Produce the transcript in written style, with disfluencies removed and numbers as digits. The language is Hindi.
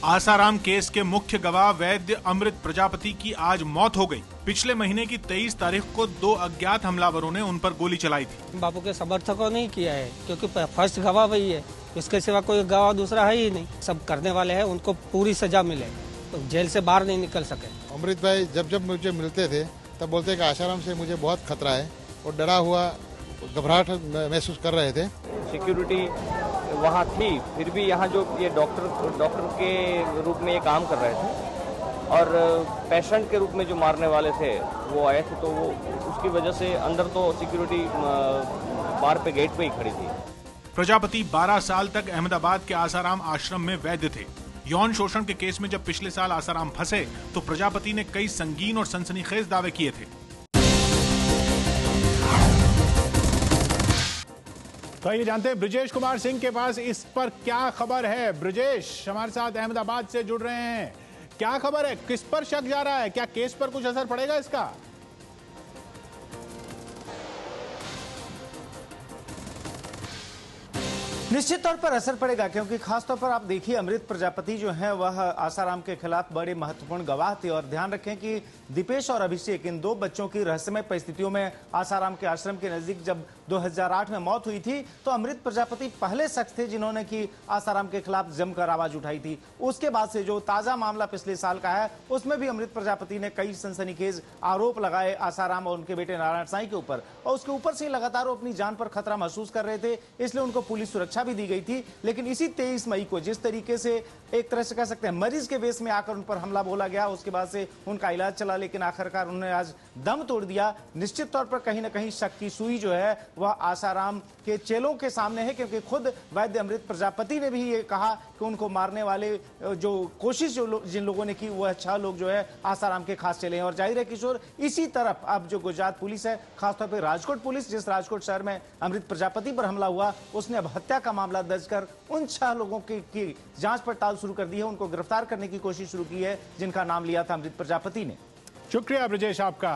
आसाराम केस के मुख्य गवाह वैद्य अमृत प्रजापति की आज मौत हो गई। पिछले महीने की 23 तारीख को 2 अज्ञात हमलावरों ने उन पर गोली चलाई थी। बापू के समर्थकों ने किया है क्योंकि फर्स्ट गवाह वही है, उसके सिवा कोई गवाह दूसरा है ही नहीं। सब करने वाले हैं, उनको पूरी सजा मिले तो जेल से बाहर नहीं निकल सके। अमृत भाई जब मुझे मिलते थे तब बोलते कि आसाराम से मुझे बहुत खतरा है और डरा हुआ घबराहट महसूस कर रहे थे। सिक्योरिटी वहाँ थी, फिर भी यहाँ जो ये डॉक्टर के रूप में ये काम कर रहे थे और पेशेंट के रूप में जो मारने वाले थे वो आए थे, तो वो उसकी वजह से अंदर तो सिक्योरिटी बाहर पे गेट पे ही खड़ी थी। प्रजापति 12 साल तक अहमदाबाद के आसाराम आश्रम में वैद्य थे। यौन शोषण के केस में जब पिछले साल आसाराम फंसे तो प्रजापति ने कई संगीन और सनसनीखेज दावे किए थे। तो ये जानते हैं ब्रजेश कुमार सिंह के पास इस पर क्या खबर है। ब्रजेश हमारे साथ अहमदाबाद से जुड़ रहे हैं, क्या खबर है, किस पर शक जा रहा है, क्या केस पर कुछ असर पड़ेगा इसका? निश्चित तौर पर असर पड़ेगा, क्योंकि खासतौर पर आप देखिए अमृत प्रजापति जो है वह आसाराम के खिलाफ बड़े महत्वपूर्ण गवाह थे। और ध्यान रखें कि दीपेश और अभिषेक, इन 2 बच्चों की रहस्यमय परिस्थितियों में आसाराम के आश्रम के नजदीक जब 2008 में मौत हुई थी तो अमृत प्रजापति पहले शख्स थे जिन्होंने की आसाराम के खिलाफ जमकर आवाज उठाई थी। उसके बाद से जो ताजा मामला पिछले साल का है उसमें भी अमृत प्रजापति ने कई सनसनीखेज आरोप लगाए आसाराम और उनके बेटे नारायण साईं के ऊपर, और उसके ऊपर से लगातार अपनी जान पर खतरा महसूस कर रहे थे, इसलिए उनको पुलिस सुरक्षा भी दी गई थी। लेकिन इसी 23 मई को जिस तरीके से एक तरह से कह सकते हैं मरीज के वेश में आकर उन पर हमला बोला गया, उसके बाद से उनका इलाज चला, लेकिन आखिरकार उन्होंने आज दम तोड़ दिया। निश्चित तौर पर कहीं ना कहीं शक की सुई जो है वह आसाराम के चेलों के सामने है, क्योंकि खुद वैद्य अमृत प्रजापति ने भी ये कहा कि उनको मारने वाले जो कोशिश जिन लोगों ने की वह 6 लोग जो है आसाराम के खास चले हैं। और जाहिर है किशोर, इसी तरफ अब जो गुजरात पुलिस है, खासतौर पर राजकोट पुलिस, जिस राजकोट शहर में अमृत प्रजापति पर हमला हुआ, उसने अब हत्या का मामला दर्ज कर उन 6 लोगों की जांच पड़ताल शुरू कर दी है, उनको गिरफ्तार करने की कोशिश शुरू की है जिनका नाम लिया था अमृत प्रजापति ने। शुक्रिया ब्रजेश आपका।